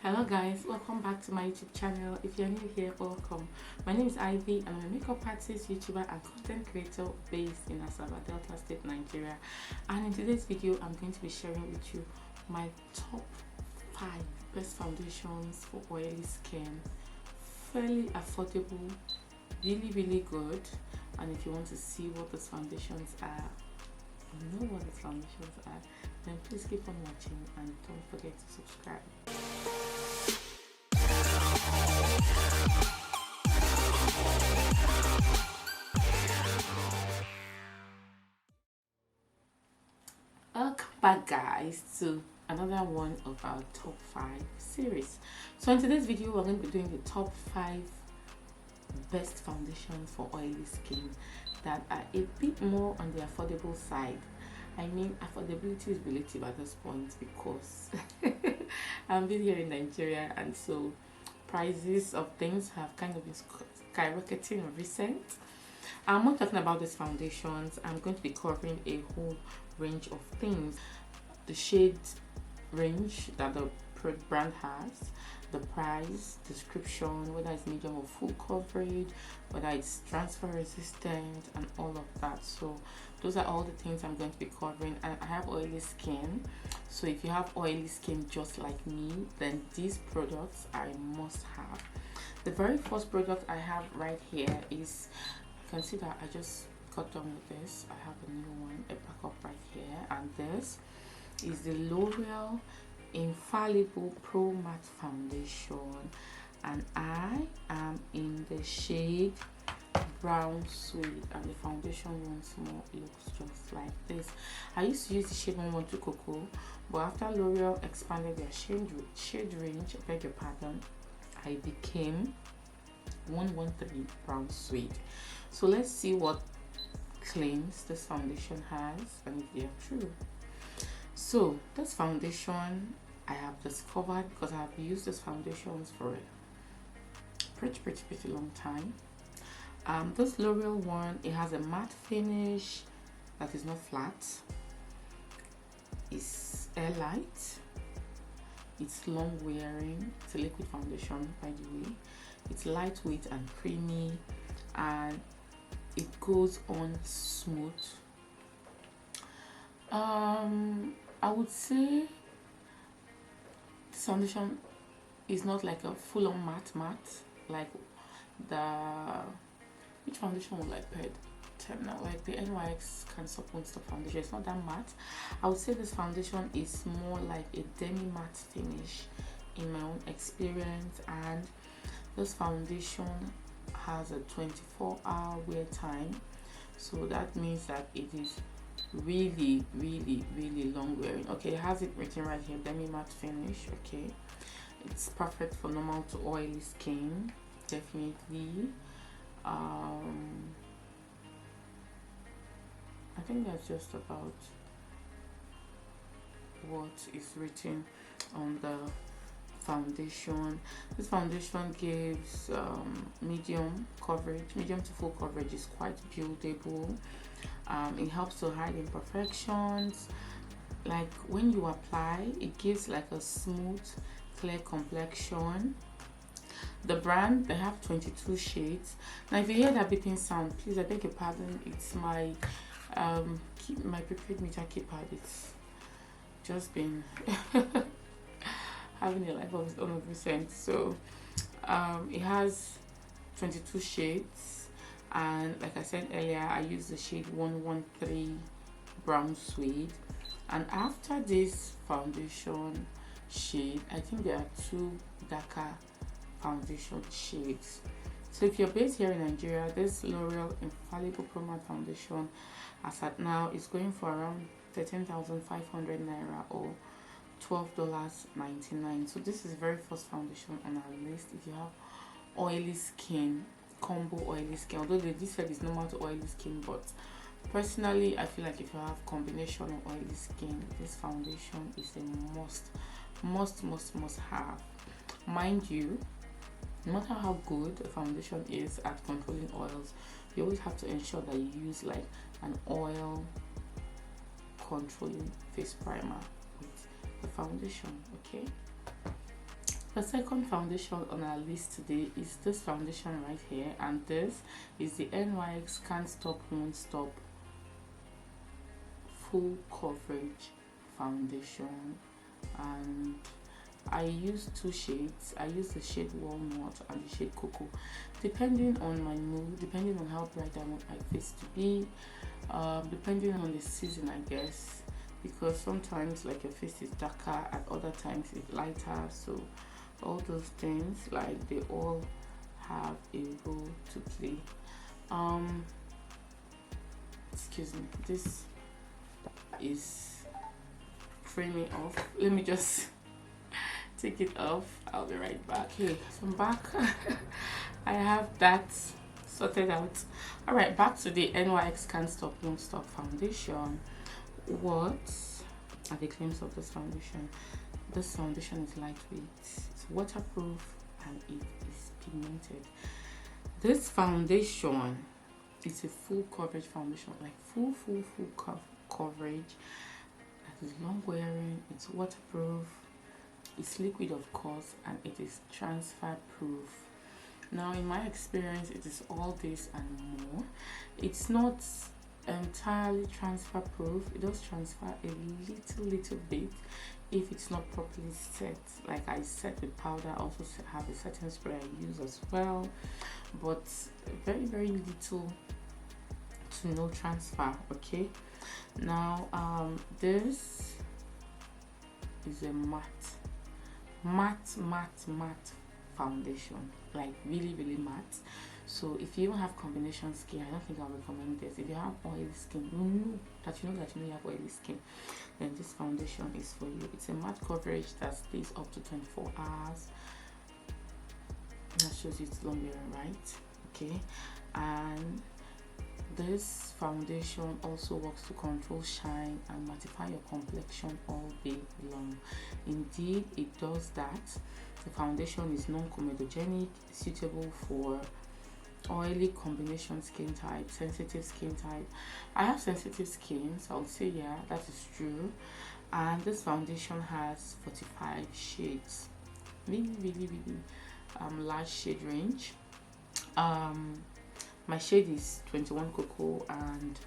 Hello guys, welcome back to my YouTube channel. If you're new here, welcome. My name is Ivy and I'm a makeup artist, YouTuber and content creator based in Asaba, Delta State, Nigeria. And in today's video, I'm going to be sharing with you my top 5 best foundations for oily skin. Fairly affordable, really good. And if you want to see what those foundations are, know what the foundations are, then please keep on watching and don't forget to subscribe. Welcome back guys to another one of our top 5 series. So in today's video we're going to be doing the top 5 best foundations for oily skin that are a bit more on the affordable side. I mean, affordability is relative at this point because I'm been here in Nigeria, and so prices of things have kind of been skyrocketing recent. I'm not talking about these foundations. I'm going to be covering a whole range of things: the shade range that the brand has, the price, description, whether it's medium or full coverage, whether it's transfer resistant, and all of that. So those are all the things I'm going to be covering. And I have oily skin, so if you have oily skin just like me, then these products are a must have. The very first product I have right here is, you can see that I just got done with this. I have a new one, a backup right here, and this is the L'Oreal Infallible Pro Matte Foundation, and I am in the shade Brown Suede, and the foundation once more looks just like this. I used to use the shade 112 Cocoa, but after L'Oreal expanded their shade range, I beg your pardon, I became 113 Brown Suede. So let's see what claims this foundation has and if they are true. So this foundation I have discovered because I have used these foundations for a pretty long time. This L'Oreal one, it has a matte finish that is not flat. It's air light. It's long wearing. It's a liquid foundation, by the way. It's lightweight and creamy, and it goes on smooth. I would say this foundation is not like a full-on matte like the, which foundation would I pair now, like the NYX Cancer Stop foundation. It's not that matte. I would say this foundation is more like a demi matte finish in my own experience, and this foundation has a 24-hour wear time, so that means that it is really long wearing. Okay, it has it written right here, demi matte finish. Okay, it's perfect for normal to oily skin, definitely. I think that's just about what is written on the foundation. This foundation gives medium coverage. Medium to full coverage is quite buildable. It helps to hide imperfections. Like when you apply, it gives like a smooth, clear complexion. The brand, they have 22 shades. Now if you hear that beeping sound, please, I beg your pardon, it's my my prepaid meter keypad. It's just been having a life of its own of recent. So it has 22 shades, and like I said earlier, I use the shade 113 Brown Suede. And after this foundation shade, I think there are 2 darker foundation shades. So if you're based here in Nigeria, this L'Oreal Infallible Pro Matte Foundation, as at now, is going for around 13,500 naira or $12.99. So this is the very first foundation on our list if you have oily skin, combo oily skin. Although this said is normal to oily skin, but personally I feel like if you have combination of oily skin, this foundation is a must have. Mind you, no matter how good a foundation is at controlling oils, you always have to ensure that you use like an oil controlling face primer with the foundation. Okay, The second foundation on our list today is this foundation right here, and this is the NYX Can't Stop Won't Stop Full Coverage Foundation. And I use two shades. I use the shade Walnut and the shade Cocoa, depending on my mood, depending on how bright I want my face to be, depending on the season, I guess, because sometimes like your face is darker, at other times it's lighter. So all those things, like, they all have a role to play. Excuse me, this is framing off. Let me just take it off. I'll be right back. Okay, so I'm back. I have that sorted out. All right, back to the NYX Can't Stop Won't Stop foundation. What are the claims of this foundation? This foundation is lightweight, it's waterproof, and it is pigmented. This foundation is a full coverage foundation, like full coverage, that is long wearing, it's waterproof, it's liquid of course, and it is transfer proof. Now in my experience, it is all this and more. It's not entirely transfer proof. It does transfer a little bit if it's not properly set. Like I set with powder, I also have a setting spray I use as well, but very little to no transfer. Okay, now this is a matte foundation, like really matte. So if you don't have combination skin, I don't think I'll recommend this. If you have oily skin, you know that you have oily skin, then this foundation is for you. It's a matte coverage that stays up to 24 hours. That shows you it's long wearing, right? Okay, and this foundation also works to control shine and mattify your complexion all day long. Indeed, it does that. The foundation is non-comedogenic, suitable for oily combination skin type, sensitive skin type. I have sensitive skin, so I would say yeah, that is true. And this foundation has 45 shades, really large shade range. My shade is 21 Cocoa, and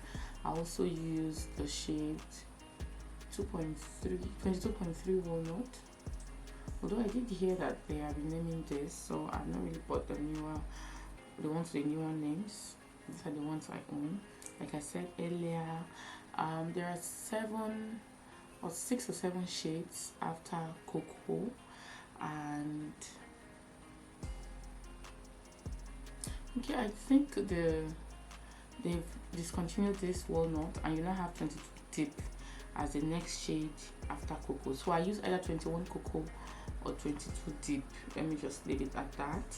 I also use the shade 22.3 Walnut. Although I did hear that they are renaming this, so I've not really bought the newer names. These are the ones I own. Like I said earlier, there are 6 or 7 shades after Cocoa, and okay, I think they've discontinued this Walnut, and you now have 22 Deep as the next shade after Cocoa. So I use either 21 Cocoa or 22 Deep. Let me just leave it at that.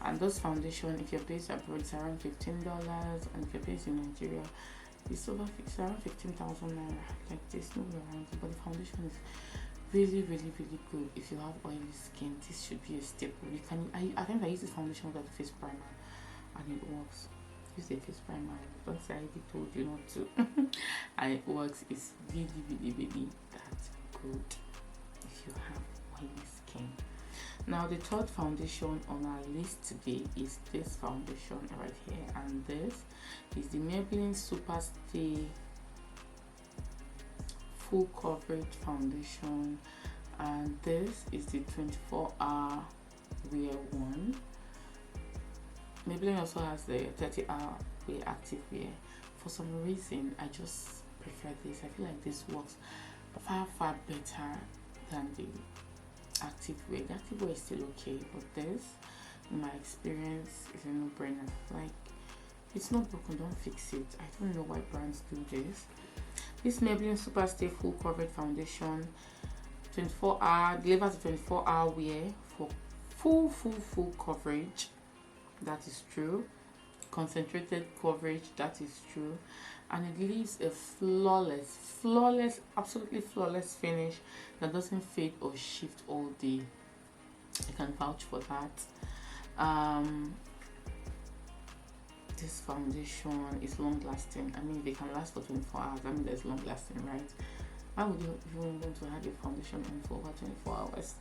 And this foundation, if you're based abroad, it's around $15, and if you're based in Nigeria, it's around 15,000 naira. Like, there's no way around it. But the foundation is really good. If you have oily skin, this should be a staple. You can I think I use this foundation without the face primer, and it works. Use the face primer. Don't say I told you not to. And it works. It's really that good if you have oily skin. Now the third foundation on our list today is this foundation right here, and this is the Maybelline Super Stay Full Coverage Foundation, and this is the 24-hour wear one. Maybelline also has the 30-hour wear active wear. For some reason, I just prefer this. I feel like this works far better than the active wear. The active wear is still okay, but this, in my experience, is a no-brainer. Like, it's not broken, don't fix it. I don't know why brands do this. This Maybelline Super Stay Full Coverage Foundation, 24-hour, delivers 24-hour wear for full coverage. That is true. Concentrated coverage. That is true. And it leaves a flawless, absolutely flawless finish that doesn't fade or shift all day. I can vouch for that. This foundation is long lasting. I mean, they can last for 24 hours. I mean, there's long lasting, right? Why would you even want to have your foundation on for over 24 hours?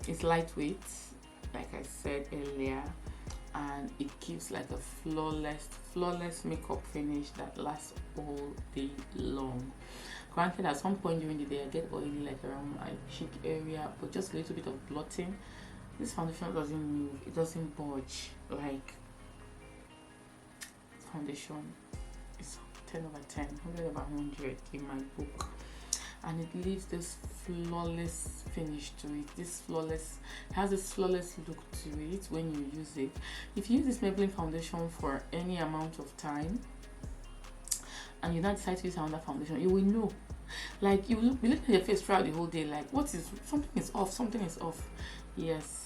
It's lightweight, like I said earlier, and it gives like a flawless makeup finish that lasts all day long. Granted, at some point during the day I get oily like around my cheek area, but just a little bit of blotting. This foundation doesn't move, it doesn't budge. Like, foundation is 10 over 10, 100 over 100 in my book, and it leaves this flawless finish to it. It has this flawless look to it when you use it. If you use this Maybelline foundation for any amount of time and you now decide to use another foundation, you will know. Like, you will be looking at your face throughout the whole day like, something is off. Yes.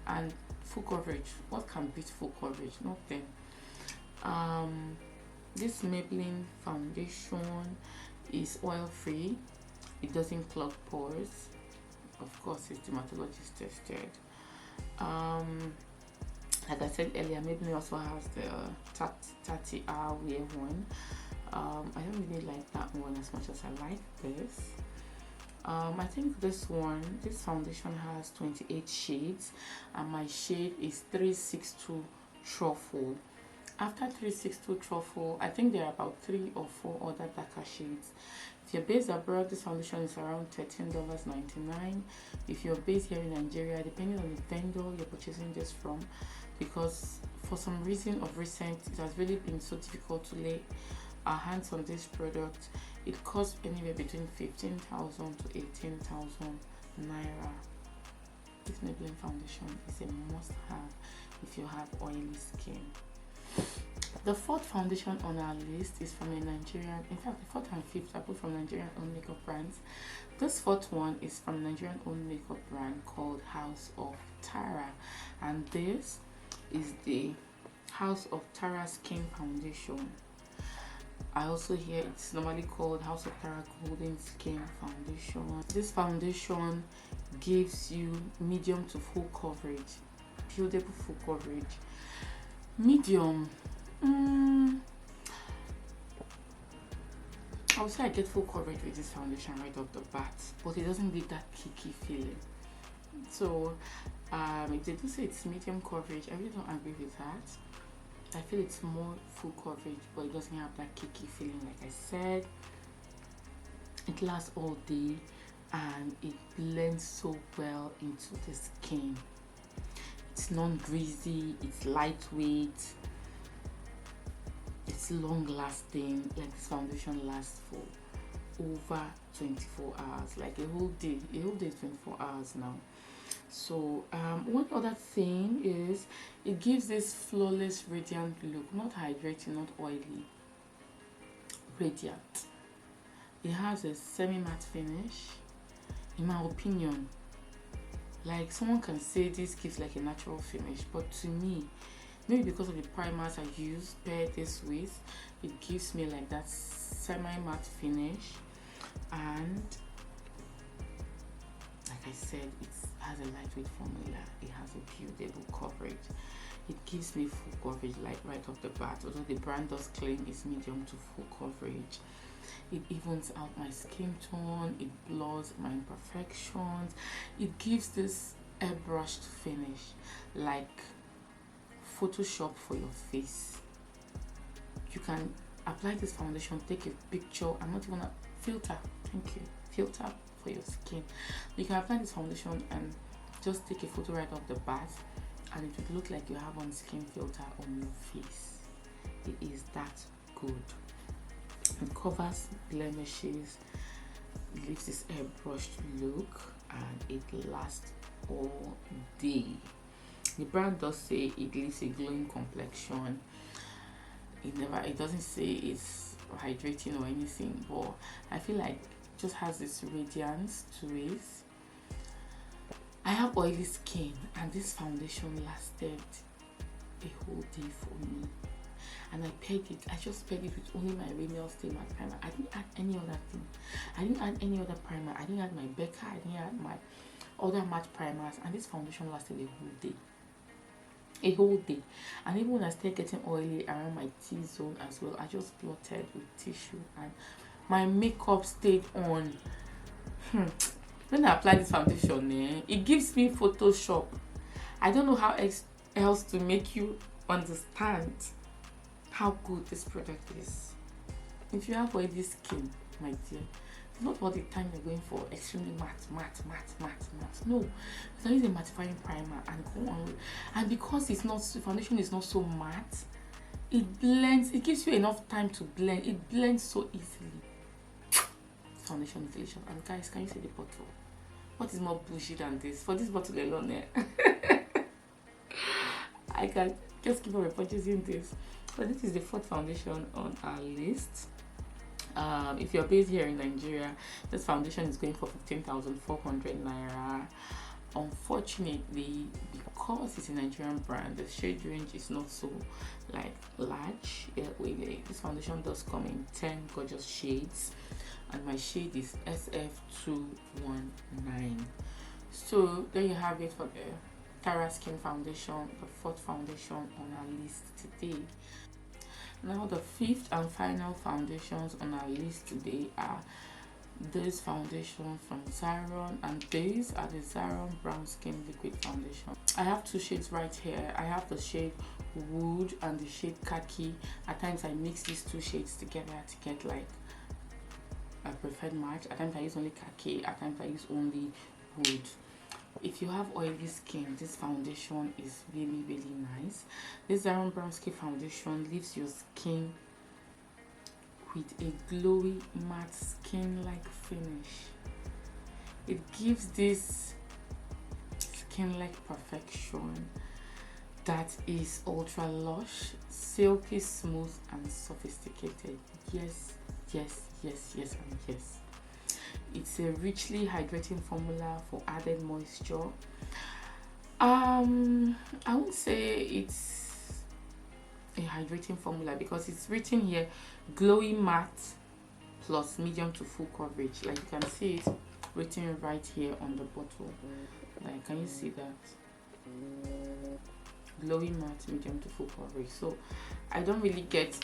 And full coverage, what can beat full coverage? Nothing. This Maybelline foundation is oil free, it doesn't clog pores, of course it's dermatologist tested. Like I said earlier, Maybelline also has the 30-hour wear one. I don't really like that one as much as I like this. I think this foundation has 28 shades, and my shade is 362 Truffle. After 362 Truffle, I think there are about 3 or 4 other darker shades. If you're based abroad, this foundation is around $13.99. If you're based here in Nigeria, depending on the vendor you're purchasing this from, because for some reason of recent, it has really been so difficult to lay our hands on this product. It costs anywhere between 15,000 to 18,000 naira. This Maybelline foundation is a must-have if you have oily skin. The fourth foundation on our list is from a Nigerian, in fact the fourth and fifth are both from Nigerian owned makeup brands. This fourth one is from Nigerian owned makeup brand called House of Tara, and this is the House of Tara Skin Foundation. I also hear it's normally called House of Tara Golden Skin Foundation. This foundation gives you medium to full coverage, buildable full coverage. Medium, I would say I get full coverage with this foundation right off the bat, but it doesn't give that kicky feeling. So if they do say it's medium coverage, I really don't agree with that. I feel it's more full coverage, but it doesn't have that kicky feeling. Like I said, it lasts all day and it blends so well into the skin. It's non-greasy, it's lightweight, it's long-lasting. Like, this foundation lasts for over 24 hours, like a whole day is 24 hours now. So one other thing is it gives this flawless radiant look, not hydrating, not oily, radiant. It has a semi-matte finish, in my opinion. Like, someone can say this gives like a natural finish, but to me, maybe because of the primers I use paired this with, it gives me like that semi-matte finish. And like I said, it has a lightweight formula, it has a buildable coverage. It gives me full coverage like right off the bat, although the brand does claim it's medium to full coverage. It evens out my skin tone, it blurs my imperfections, it gives this airbrushed finish, like Photoshop for your face. You can apply this foundation, take a picture, I'm not even a filter, thank you, filter for your skin. You can apply this foundation and just take a photo right off the bat, and it would look like you have on skin filter on your face. It is that good. It covers blemishes, it leaves this airbrushed look, and it lasts all day. The brand does say it leaves a glowing complexion. It doesn't say it's hydrating or anything, but I feel like it just has this radiance to it. I have oily skin, and this foundation lasted a whole day for me. And I just paired it with only my Rimmel Stay Matte Primer. I didn't add any other thing. I didn't add any other primer. I didn't add my Becca. I didn't add my other matte primers. And this foundation lasted a whole day. A whole day. And even when I started getting oily around my T-zone as well, I just blotted with tissue and my makeup stayed on. when I apply this foundation, it gives me Photoshop. I don't know how else to make you understand how good this product is. If you have oily skin, my dear, it's not all the time you're going for extremely matte. No, you can use a mattifying primer and go on. And because it's not, the foundation is not so matte, it blends. It gives you enough time to blend. It blends so easily. Foundation is delicious. And guys, can you see the bottle? What is more bougie than this? For this bottle alone, I can just keep on repurchasing this. So this is the fourth foundation on our list. If you're based here in Nigeria, this foundation is going for 15,400 naira. Unfortunately, because it's a Nigerian brand, the shade range is not so like large. This foundation does come in 10 gorgeous shades, and my shade is SF219. So there you have it for the Tara Skin Foundation, the fourth foundation on our list today. Now the fifth and final foundations on our list today are this foundation from Zaron, and these are the Zaron Brown Skin Liquid Foundation. I have two shades right here. I have the shade Wood and the shade Khaki. At times I mix these two shades together to get like a preferred match. At times I use only Khaki, at times I use only Wood. If you have oily skin, this foundation is really nice. This Zaron Brown Skin Foundation leaves your skin with a glowy matte skin-like finish. It gives this skin-like perfection that is ultra lush, silky smooth and sophisticated. Yes, and yes. It's a richly hydrating formula for added moisture. I won't say it's a hydrating formula because it's written here glowy matte plus medium to full coverage. Like you can see it written right here on the bottle. Like, can you see that? Glowy matte, medium to full coverage. So I don't really get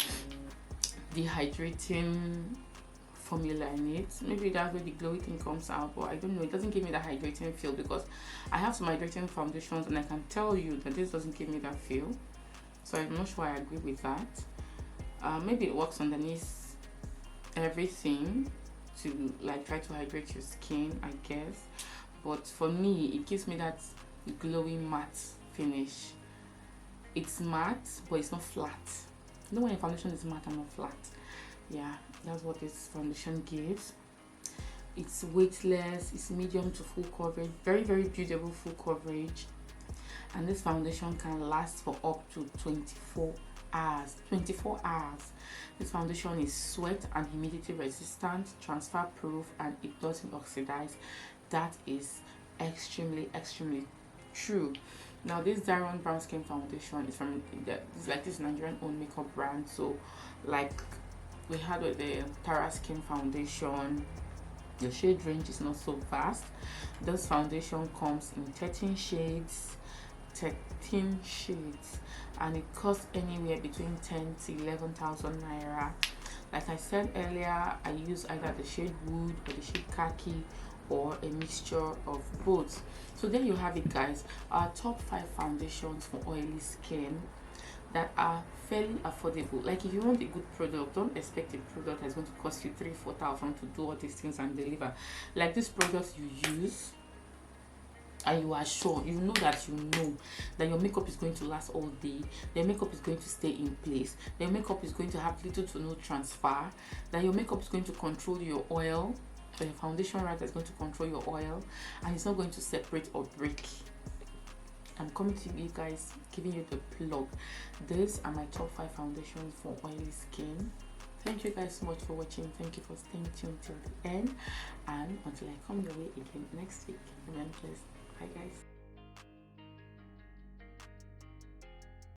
the hydrating formula in it. Maybe that's where the glowy thing comes out, but I don't know. It doesn't give me that hydrating feel because I have some hydrating foundations and I can tell you that this doesn't give me that feel. So I'm not sure I agree with that. Maybe it works underneath everything to like try to hydrate your skin, I guess. But for me, it gives me that glowy matte finish. It's matte, but it's not flat. You know when a foundation is matte and not flat? Yeah, that's what this foundation gives. It's weightless, it's medium to full coverage, very beautiful full coverage, and this foundation can last for up to 24 hours. This foundation is sweat and humidity resistant, transfer proof, and it doesn't oxidize. That is extremely true. Now this Zaron Brown Skin Foundation is from this Nigerian owned makeup brand. So like we had with the Tara Skin Foundation, the shade range is not so vast. This foundation comes in 13 shades, and it costs anywhere between 10 to 11,000 naira. Like I said earlier, I use either the shade Wood or the shade Khaki or a mixture of both. So there you have it, guys, our top 5 foundations for oily skin that are fairly affordable. Like if you want a good product, don't expect a product that's going to cost you 3,000-4,000 to do all these things and deliver. Like this product you use and you are sure, you know that your makeup is going to last all day, your makeup is going to stay in place, your makeup is going to have little to no transfer, that your makeup is going to control your oil, or your foundation rather is going to control your oil, and it's not going to separate or break. I'm coming to you guys, giving you the plug. These are my top 5 foundations for oily skin. Thank you guys so much for watching. Thank you for staying tuned till the end, and until I come your way again next week, remember this. Bye guys.